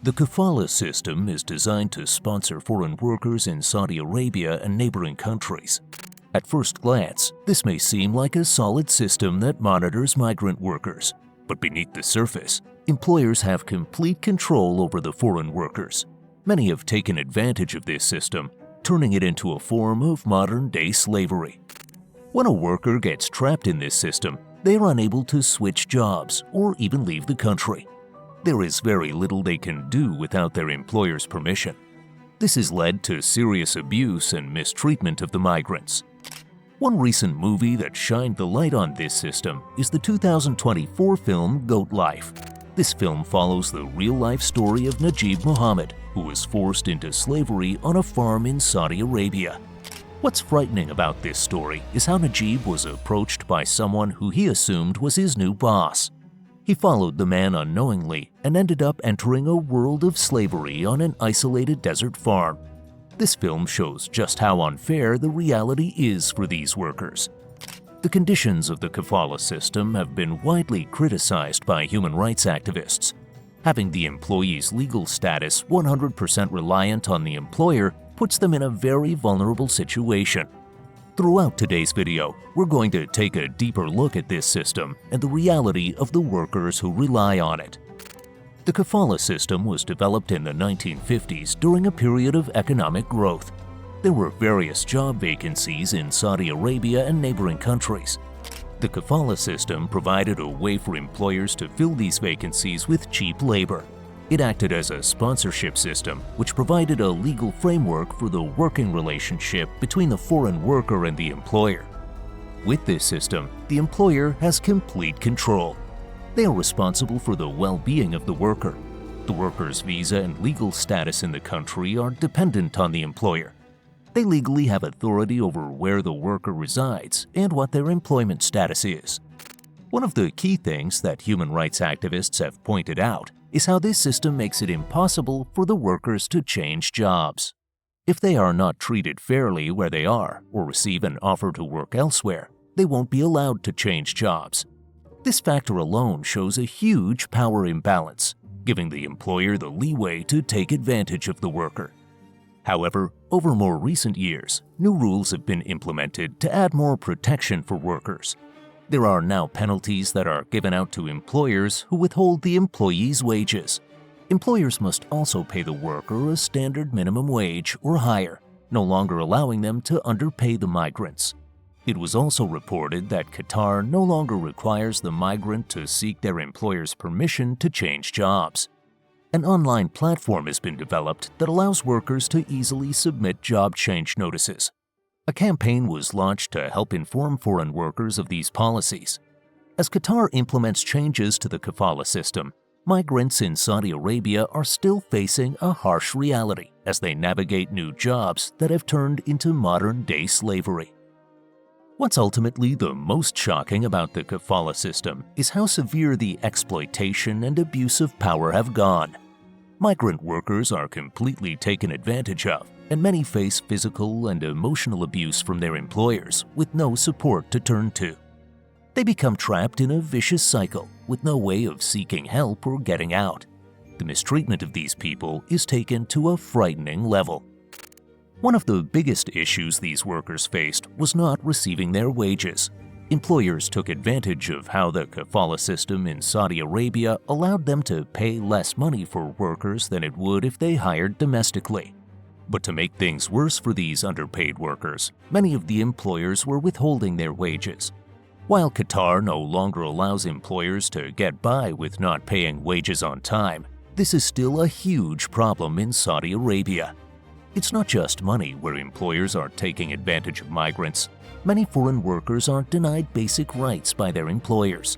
The Kafala system is designed to sponsor foreign workers in Saudi Arabia and neighboring countries. At first glance, this may seem like a solid system that monitors migrant workers, but beneath the surface, employers have complete control over the foreign workers. Many have taken advantage of this system, turning it into a form of modern-day slavery. When a worker gets trapped in this system, they are unable to switch jobs or even leave the country. There is very little they can do without their employer's permission. This has led to serious abuse and mistreatment of the migrants. One recent movie that shined the light on this system is the 2024 film Goat Life. This film follows the real-life story of Najib Muhammad, who was forced into slavery on a farm in Saudi Arabia. What's frightening about this story is how Najib was approached by someone who he assumed was his new boss. He followed the man unknowingly and ended up entering a world of slavery on an isolated desert farm. This film shows just how unfair the reality is for these workers. The conditions of the Kafala system have been widely criticized by human rights activists. Having the employee's legal status 100% reliant on the employer puts them in a very vulnerable situation. Throughout today's video, we're going to take a deeper look at this system and the reality of the workers who rely on it. The Kafala system was developed in the 1950s during a period of economic growth. There were various job vacancies in Saudi Arabia and neighboring countries. The Kafala system provided a way for employers to fill these vacancies with cheap labor. It acted as a sponsorship system, which provided a legal framework for the working relationship between the foreign worker and the employer. With this system, the employer has complete control. They are responsible for the well-being of the worker. The worker's visa and legal status in the country are dependent on the employer. They legally have authority over where the worker resides and what their employment status is. One of the key things that human rights activists have pointed out is how this system makes it impossible for the workers to change jobs. If they are not treated fairly where they are or receive an offer to work elsewhere, they won't be allowed to change jobs. This factor alone shows a huge power imbalance, giving the employer the leeway to take advantage of the worker. However, over more recent years, new rules have been implemented to add more protection for workers. There are now penalties that are given out to employers who withhold the employee's wages. Employers must also pay the worker a standard minimum wage or higher, no longer allowing them to underpay the migrants. It was also reported that Qatar no longer requires the migrant to seek their employer's permission to change jobs. An online platform has been developed that allows workers to easily submit job change notices. A campaign was launched to help inform foreign workers of these policies. As Qatar implements changes to the Kafala system, migrants in Saudi Arabia are still facing a harsh reality as they navigate new jobs that have turned into modern-day slavery. What's ultimately the most shocking about the Kafala system is how severe the exploitation and abuse of power have gone. Migrant workers are completely taken advantage of, and many face physical and emotional abuse from their employers with no support to turn to. They become trapped in a vicious cycle with no way of seeking help or getting out. The mistreatment of these people is taken to a frightening level. One of the biggest issues these workers faced was not receiving their wages. Employers took advantage of how the Kafala system in Saudi Arabia allowed them to pay less money for workers than it would if they hired domestically. But to make things worse for these underpaid workers, many of the employers were withholding their wages. While Qatar no longer allows employers to get by with not paying wages on time, this is still a huge problem in Saudi Arabia. It's not just money where employers are taking advantage of migrants. Many foreign workers are denied basic rights by their employers.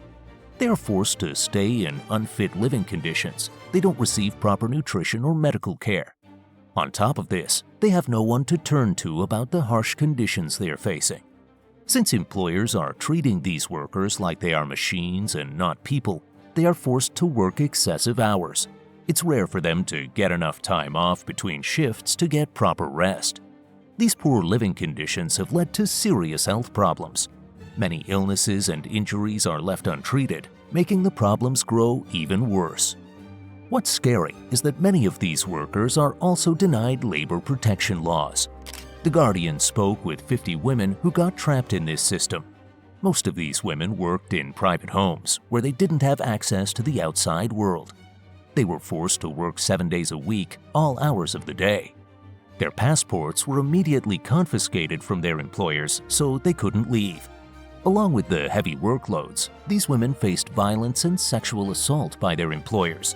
They are forced to stay in unfit living conditions. They don't receive proper nutrition or medical care. On top of this, they have no one to turn to about the harsh conditions they are facing. Since employers are treating these workers like they are machines and not people, they are forced to work excessive hours. It's rare for them to get enough time off between shifts to get proper rest. These poor living conditions have led to serious health problems. Many illnesses and injuries are left untreated, making the problems grow even worse. What's scary is that many of these workers are also denied labor protection laws. The Guardian spoke with 50 women who got trapped in this system. Most of these women worked in private homes where they didn't have access to the outside world. They were forced to work 7 days a week, all hours of the day. Their passports were immediately confiscated from their employers, so they couldn't leave. Along with the heavy workloads, these women faced violence and sexual assault by their employers.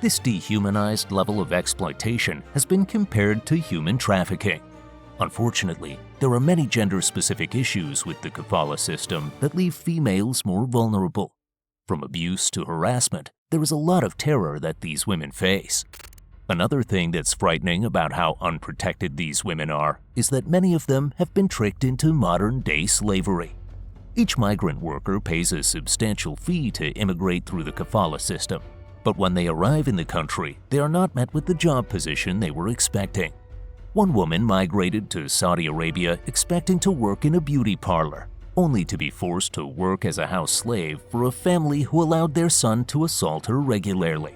This dehumanized level of exploitation has been compared to human trafficking. Unfortunately, there are many gender-specific issues with the Kafala system that leave females more vulnerable. From abuse to harassment, there is a lot of terror that these women face. Another thing that's frightening about how unprotected these women are is that many of them have been tricked into modern-day slavery. Each migrant worker pays a substantial fee to immigrate through the Kafala system, but when they arrive in the country, they are not met with the job position they were expecting. One woman migrated to Saudi Arabia expecting to work in a beauty parlor, only to be forced to work as a house slave for a family who allowed their son to assault her regularly.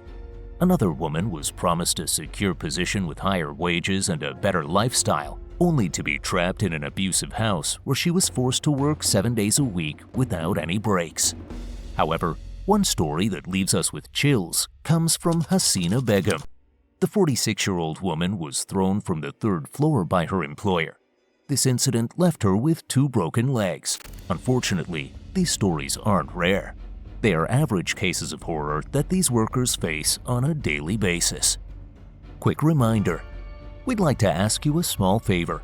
Another woman was promised a secure position with higher wages and a better lifestyle, only to be trapped in an abusive house where she was forced to work 7 days a week without any breaks. However, one story that leaves us with chills comes from Hasina Begum. The 46-year-old woman was thrown from the 3rd floor by her employer. This incident left her with 2 broken legs. Unfortunately, these stories aren't rare. They are average cases of horror that these workers face on a daily basis. Quick reminder, we'd like to ask you a small favor.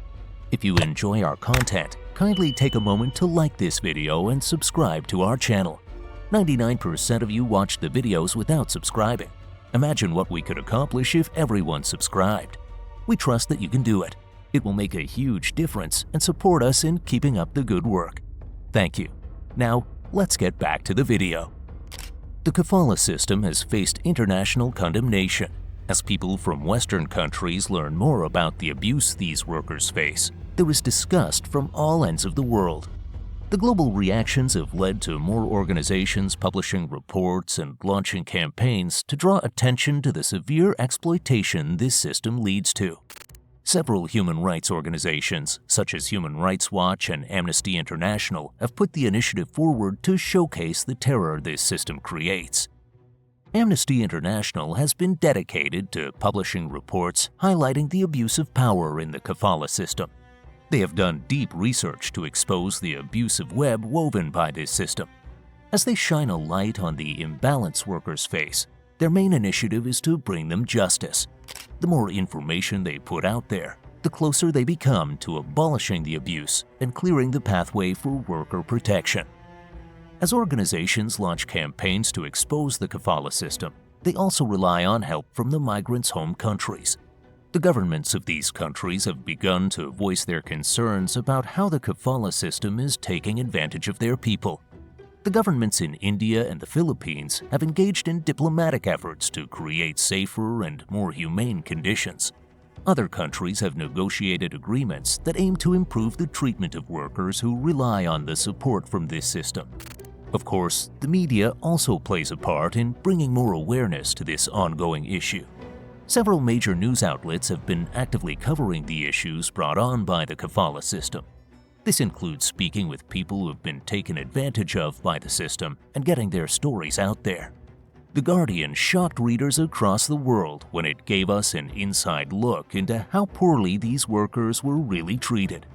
If you enjoy our content, kindly take a moment to like this video and subscribe to our channel. 99% of you watch the videos without subscribing. Imagine what we could accomplish if everyone subscribed. We trust that you can do it. It will make a huge difference and support us in keeping up the good work. Thank you. Now, let's get back to the video. The Kafala system has faced international condemnation. As people from Western countries learn more about the abuse these workers face, there is disgust from all ends of the world. The global reactions have led to more organizations publishing reports and launching campaigns to draw attention to the severe exploitation this system leads to. Several human rights organizations, such as Human Rights Watch and Amnesty International, have put the initiative forward to showcase the terror this system creates. Amnesty International has been dedicated to publishing reports highlighting the abuse of power in the Kafala system. They have done deep research to expose the abusive web woven by this system. As they shine a light on the imbalance workers face, their main initiative is to bring them justice. The more information they put out there, the closer they become to abolishing the abuse and clearing the pathway for worker protection. As organizations launch campaigns to expose the Kafala system, they also rely on help from the migrants' home countries. The governments of these countries have begun to voice their concerns about how the Kafala system is taking advantage of their people. The governments in India and the Philippines have engaged in diplomatic efforts to create safer and more humane conditions. Other countries have negotiated agreements that aim to improve the treatment of workers who rely on the support from this system. Of course, the media also plays a part in bringing more awareness to this ongoing issue. Several major news outlets have been actively covering the issues brought on by the Kafala system. This includes speaking with people who have been taken advantage of by the system and getting their stories out there. The Guardian shocked readers across the world when it gave us an inside look into how poorly these workers were really treated.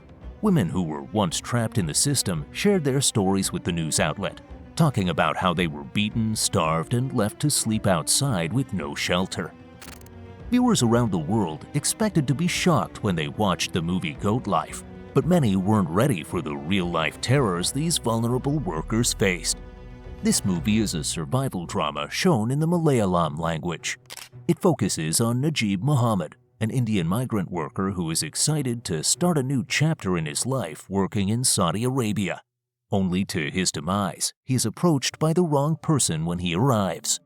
Women who were once trapped in the system shared their stories with the news outlet, talking about how they were beaten, starved, and left to sleep outside with no shelter. Viewers around the world expected to be shocked when they watched the movie Goat Life, but many weren't ready for the real-life terrors these vulnerable workers faced. This movie is a survival drama shown in the Malayalam language. It focuses on Najib Muhammad, an Indian migrant worker who is excited to start a new chapter in his life working in Saudi Arabia. Only to his demise, he is approached by the wrong person when he arrives.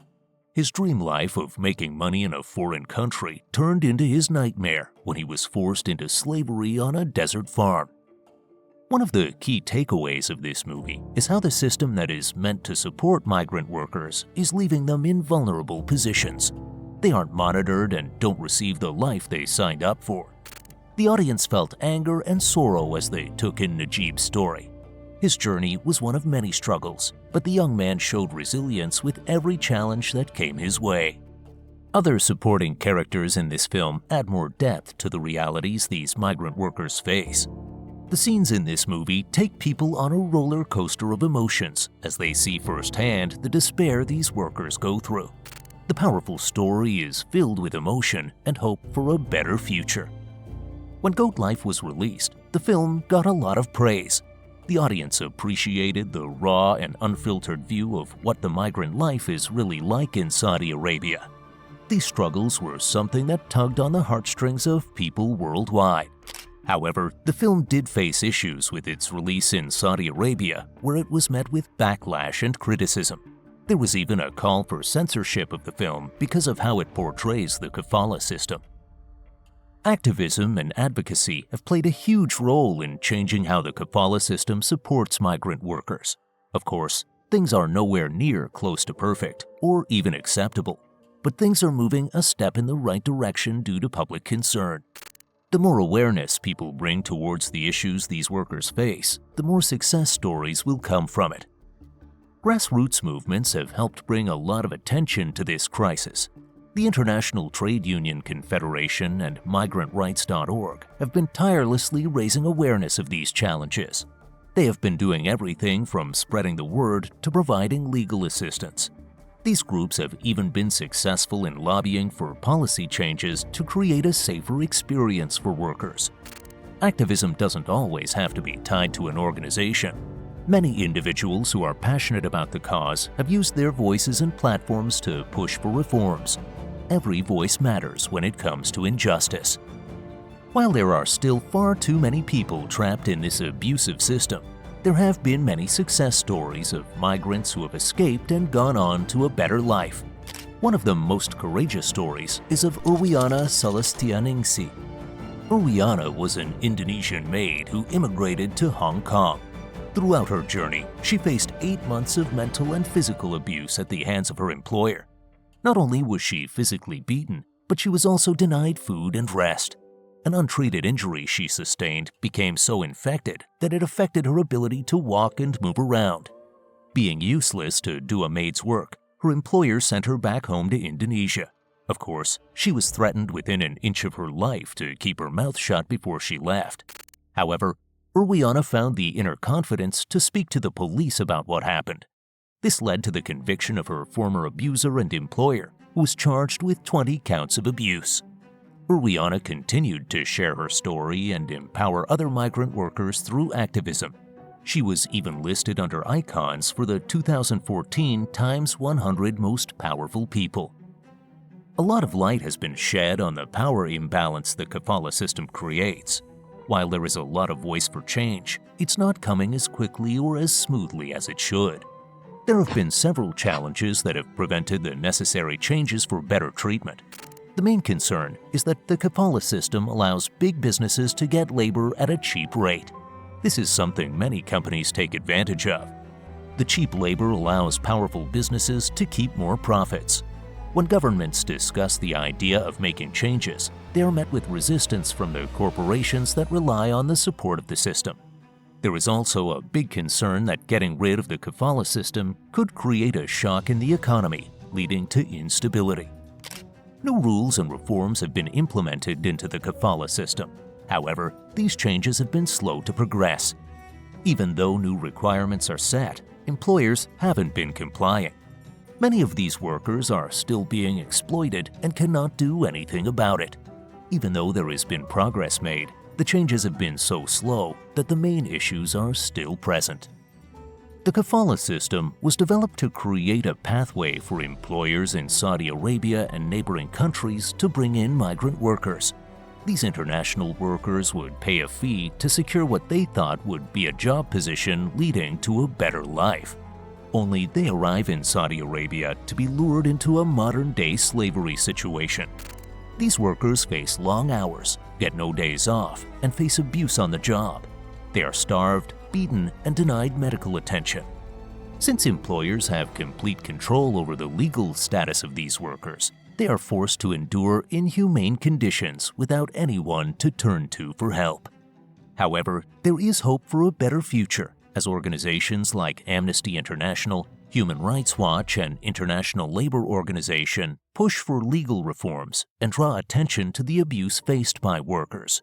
His dream life of making money in a foreign country turned into his nightmare when he was forced into slavery on a desert farm. One of the key takeaways of this movie is how the system that is meant to support migrant workers is leaving them in vulnerable positions. They aren't monitored and don't receive the life they signed up for. The audience felt anger and sorrow as they took in Najib's story. His journey was one of many struggles, but the young man showed resilience with every challenge that came his way. Other supporting characters in this film add more depth to the realities these migrant workers face. The scenes in this movie take people on a roller coaster of emotions as they see firsthand the despair these workers go through. The powerful story is filled with emotion and hope for a better future. When Goat Life was released, the film got a lot of praise. The audience appreciated the raw and unfiltered view of what the migrant life is really like in Saudi Arabia. These struggles were something that tugged on the heartstrings of people worldwide. However, the film did face issues with its release in Saudi Arabia, where it was met with backlash and criticism. There was even a call for censorship of the film because of how it portrays the Kafala system. Activism and advocacy have played a huge role in changing how the Kafala system supports migrant workers. Of course, things are nowhere near close to perfect or even acceptable, but things are moving a step in the right direction due to public concern. The more awareness people bring towards the issues these workers face, the more success stories will come from it. Grassroots movements have helped bring a lot of attention to this crisis. The International Trade Union Confederation and MigrantRights.org have been tirelessly raising awareness of these challenges. They have been doing everything from spreading the word to providing legal assistance. These groups have even been successful in lobbying for policy changes to create a safer experience for workers. Activism doesn't always have to be tied to an organization. Many individuals who are passionate about the cause have used their voices and platforms to push for reforms. Every voice matters when it comes to injustice. While there are still far too many people trapped in this abusive system, there have been many success stories of migrants who have escaped and gone on to a better life. One of the most courageous stories is of Urwiana Celestianingsi. Urwiana was an Indonesian maid who immigrated to Hong Kong. Throughout her journey, she faced 8 months of mental and physical abuse at the hands of her employer. Not only was she physically beaten, but she was also denied food and rest. An untreated injury she sustained became so infected that it affected her ability to walk and move around. Being useless to do a maid's work, her employer sent her back home to Indonesia. Of course, she was threatened within an inch of her life to keep her mouth shut before she left. However, Urwiana found the inner confidence to speak to the police about what happened. This led to the conviction of her former abuser and employer, who was charged with 20 counts of abuse. Urwiana continued to share her story and empower other migrant workers through activism. She was even listed under icons for the 2014 Times 100 Most Powerful People. A lot of light has been shed on the power imbalance the Kafala system creates. While there is a lot of voice for change, it's not coming as quickly or as smoothly as it should. There have been several challenges that have prevented the necessary changes for better treatment. The main concern is that the Kafala system allows big businesses to get labor at a cheap rate. This is something many companies take advantage of. The cheap labor allows powerful businesses to keep more profits. When governments discuss the idea of making changes, they are met with resistance from the corporations that rely on the support of the system. There is also a big concern that getting rid of the Kafala system could create a shock in the economy, leading to instability. New rules and reforms have been implemented into the Kafala system. However, these changes have been slow to progress. Even though new requirements are set, employers haven't been complying. Many of these workers are still being exploited and cannot do anything about it. Even though there has been progress made, the changes have been so slow that the main issues are still present. The Kafala system was developed to create a pathway for employers in Saudi Arabia and neighboring countries to bring in migrant workers. These international workers would pay a fee to secure what they thought would be a job position leading to a better life. Only they arrive in Saudi Arabia to be lured into a modern-day slavery situation. These workers face long hours, get no days off, and face abuse on the job. They are starved, beaten, and denied medical attention. Since employers have complete control over the legal status of these workers, They are forced to endure inhumane conditions without anyone to turn to for help. However, there is hope for a better future as organizations like Amnesty International, Human Rights Watch, and International Labor Organization push for legal reforms and draw attention to the abuse faced by workers.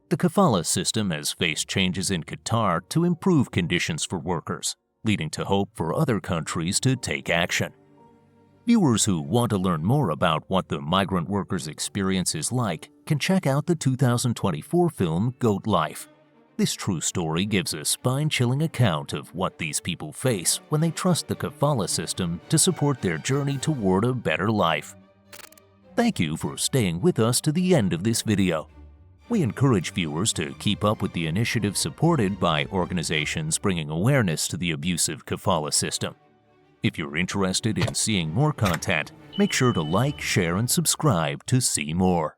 The Kafala system has faced changes in Qatar to improve conditions for workers, leading to hope for other countries to take action. Viewers who want to learn more about what the migrant workers' experience is like can check out the 2024 film Goat Life. This true story gives a spine-chilling account of what these people face when they trust the Kafala system to support their journey toward a better life. Thank you for staying with us to the end of this video. We encourage viewers to keep up with the initiatives supported by organizations bringing awareness to the abusive Kafala system. If you're interested in seeing more content, make sure to like, share, and subscribe to see more.